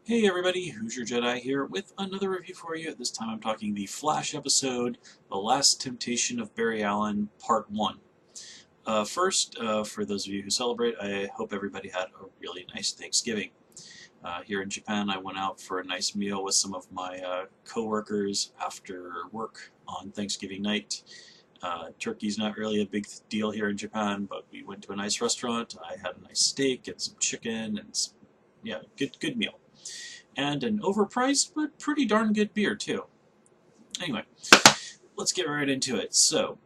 Hey everybody, Who's Your Jedi here with another review for you. This time I'm talking the Flash episode, The Last Temptation of Barry Allen, Part 1. First, for those of you who celebrate, I hope everybody had a really nice Thanksgiving. Here in Japan, I went out for a nice meal with some of my co-workers after work on Thanksgiving night. Turkey's not really a big deal here in Japan, but we went to a nice restaurant. I had a nice steak and some chicken and some, yeah, good meal. And an overpriced but pretty darn good beer too. Anyway, let's get right into it. So,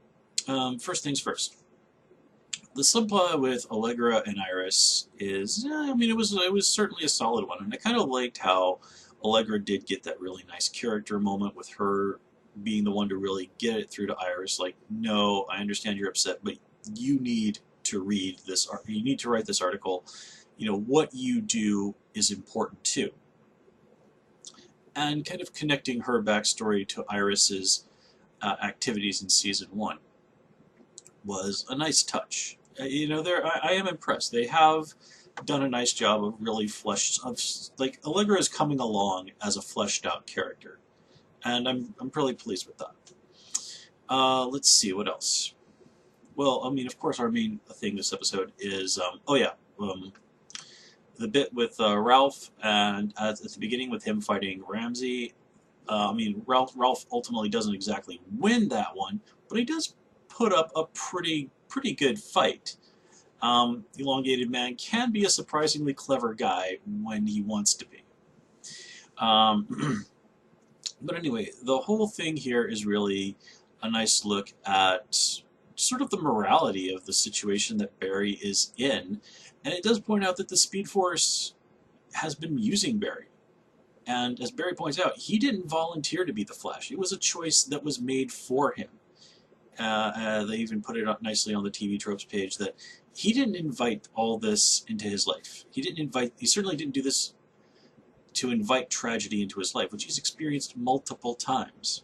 first things first. The subplot with Allegra and Iris is, I mean, it was certainly a solid one, and I kind of liked how Allegra did get that really nice character moment with her being the one to really get it through to Iris. Like, no, I understand you're upset, but you need to read this. You need to write this article. You know, what you do is important too. And kind of connecting her backstory to Iris's activities in season 1 was a nice touch. You know, I am impressed. They have done a nice job of really like Allegra is coming along as a fleshed out character, and I'm really pleased with that. Let's see what else. Well, I mean, of course, our main thing this episode is the bit with Ralph, and at the beginning with him fighting Ramsey. I mean, Ralph ultimately doesn't exactly win that one, but he does put up a pretty good fight. Elongated Man can be a surprisingly clever guy when he wants to be. But anyway, the whole thing here is really a nice look at sort of the morality of the situation that Barry is in. And it does point out that the Speed Force has been using Barry. And as Barry points out, he didn't volunteer to be the Flash. It was a choice that was made for him. They even put it up nicely on the TV Tropes page that he didn't invite all this into his life. He certainly didn't do this to invite tragedy into his life, which he's experienced multiple times.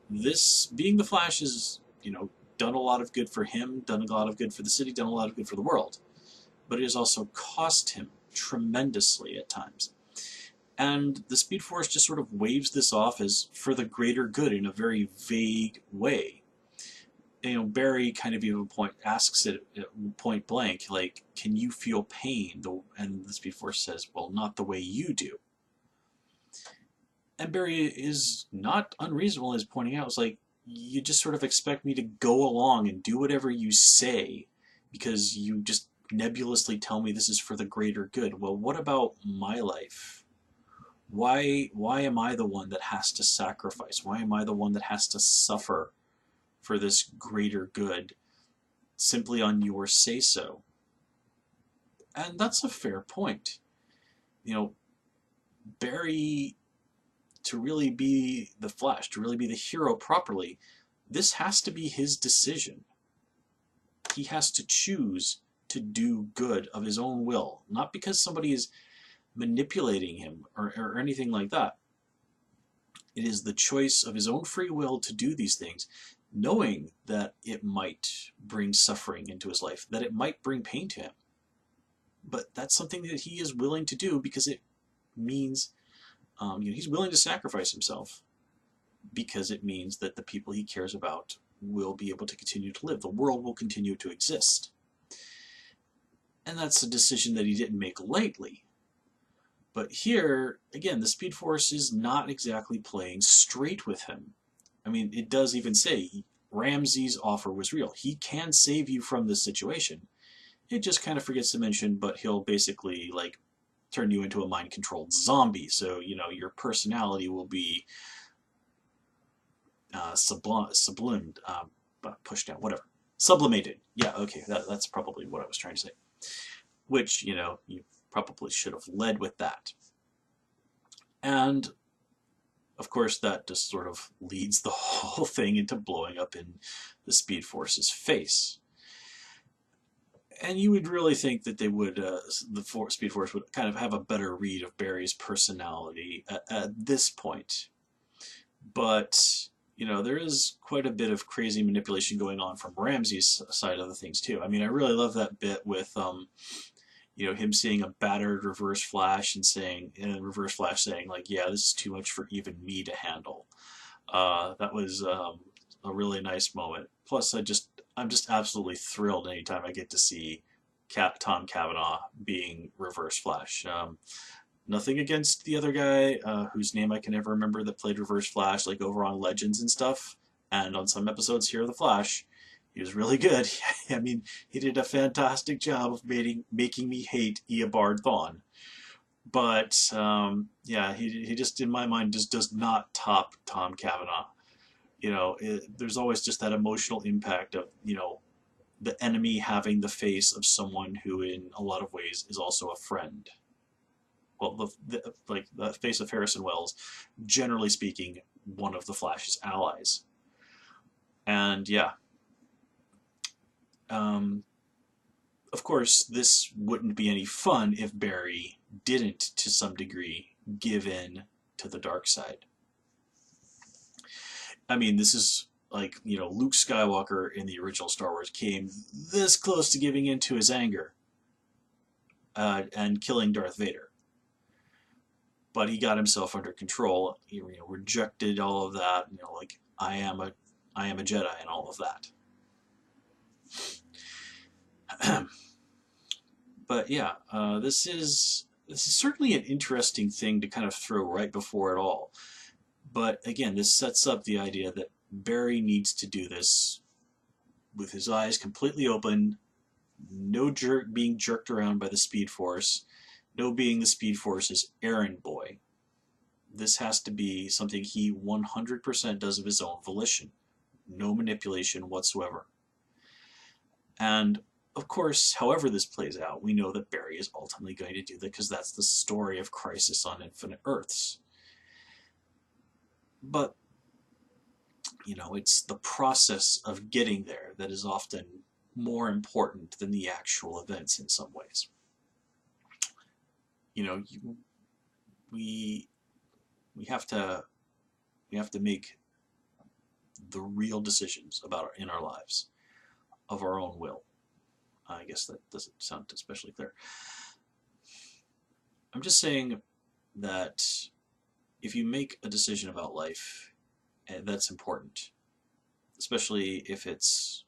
This, being the Flash, is, you know, done a lot of good for him, done a lot of good for the city, done a lot of good for the world. But it has also cost him tremendously at times. And the Speed Force just sort of waves this off as for the greater good in a very vague way. You know, Barry kind of even asks it point blank, like, can you feel pain? And the Speed Force says, well, not the way you do. And Barry is not unreasonable as pointing out, it's like, you just sort of expect me to go along and do whatever you say because you just nebulously tell me this is for the greater good. Well, what about my life? Why am I the one that has to sacrifice? Why am I the one that has to suffer for this greater good simply on your say-so? And that's a fair point. You know, Barry, to really be the Flash, to really be the hero properly, this has to be his decision. He has to choose to do good of his own will, not because somebody is manipulating him or anything like that. It is the choice of his own free will to do these things, knowing that it might bring suffering into his life, that it might bring pain to him. But that's something that he is willing to do because it means he's willing to sacrifice himself because it means that the people he cares about will be able to continue to live. The world will continue to exist. And that's a decision that he didn't make lightly. But here, again, the Speed Force is not exactly playing straight with him. I mean, it does even say Ramsey's offer was real. He can save you from this situation. It just kind of forgets to mention, but he'll basically, like, turn you into a mind-controlled zombie. So, you know, your personality will be sublimed, pushed down, whatever. Sublimated. Yeah, okay, that's probably what I was trying to say. Which, you know, you probably should have led with that. And, of course, that just sort of leads the whole thing into blowing up in the Speed Force's face. And you would really think that they would, the Speed Force would kind of have a better read of Barry's personality at this point. But, you know, there is quite a bit of crazy manipulation going on from Ramsey's side of the things, too. I mean, I really love that bit with, him seeing a battered Reverse Flash and Reverse Flash saying like, yeah, this is too much for even me to handle. That was a really nice moment. Plus, I'm just absolutely thrilled anytime I get to see Tom Cavanaugh being Reverse Flash. Nothing against the other guy, whose name I can never remember, that played Reverse Flash, like over on Legends and stuff, and on some episodes here of The Flash. He was really good. I mean, he did a fantastic job of making me hate Eobard Thawne. But yeah, he just, in my mind, just does not top Tom Cavanaugh. There's always just that emotional impact of, the enemy having the face of someone who, in a lot of ways, is also a friend. Well, like the face of Harrison Wells, generally speaking, one of the Flash's allies. And yeah, of course, this wouldn't be any fun if Barry didn't, to some degree, give in to the dark side. I mean, this is like, Luke Skywalker in the original Star Wars came this close to giving in to his anger and killing Darth Vader. But he got himself under control, rejected all of that, like, I am a Jedi and all of that. But yeah, this is certainly an interesting thing to kind of throw right before it all. But again, this sets up the idea that Barry needs to do this with his eyes completely open, no being jerked around by the Speed Force, no being the Speed Force's errand boy. This has to be something he 100% does of his own volition. No manipulation whatsoever. And of course, however this plays out, we know that Barry is ultimately going to do that because that's the story of Crisis on Infinite Earths. But, it's the process of getting there that is often more important than the actual events in some ways. We have to make the real decisions in our lives of our own will. I guess that doesn't sound especially clear. I'm just saying that if you make a decision about life, that's important, especially if it's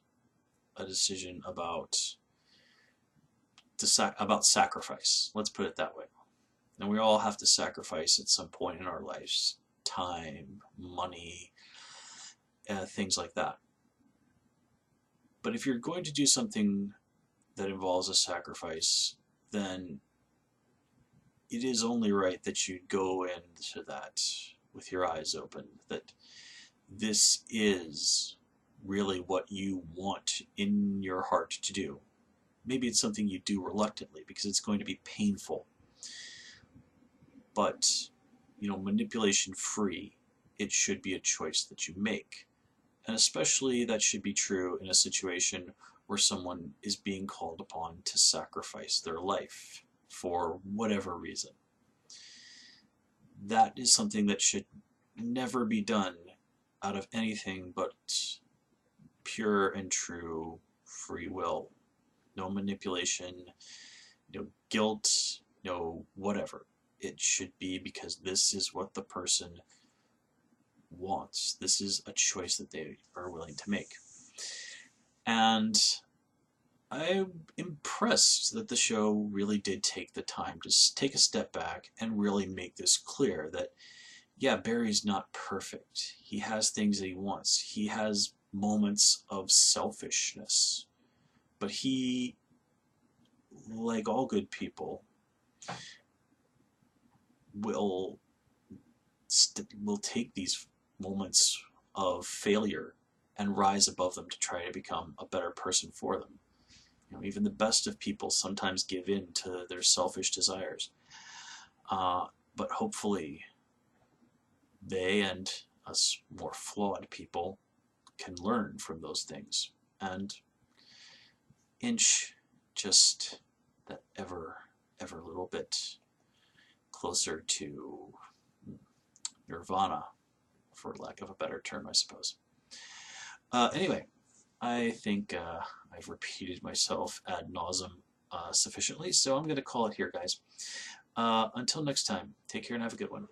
a decision about sacrifice. Let's put it that way. And we all have to sacrifice at some point in our lives, time, money, things like that. But if you're going to do something that involves a sacrifice, then it is only right that you go into that with your eyes open, that this is really what you want in your heart to do. Maybe it's something you do reluctantly because it's going to be painful. But, manipulation free, it should be a choice that you make. And especially that should be true in a situation where someone is being called upon to sacrifice their life for whatever reason. That is something that should never be done out of anything but pure and true free will. No manipulation, no guilt, no whatever. It should be because this is what the person wants. This is a choice that they are willing to make. And I'm impressed that the show really did take the time to take a step back and really make this clear that, yeah, Barry's not perfect. He has things that he wants. He has moments of selfishness. But he, like all good people, will take these moments of failure and rise above them to try to become a better person for them. Even the best of people sometimes give in to their selfish desires. But hopefully they and us more flawed people can learn from those things and inch just that ever little bit closer to nirvana, for lack of a better term, I suppose. Anyway, I think I've repeated myself ad nauseum. sufficiently, so I'm going to call it here, guys. Until next time, take care and have a good one.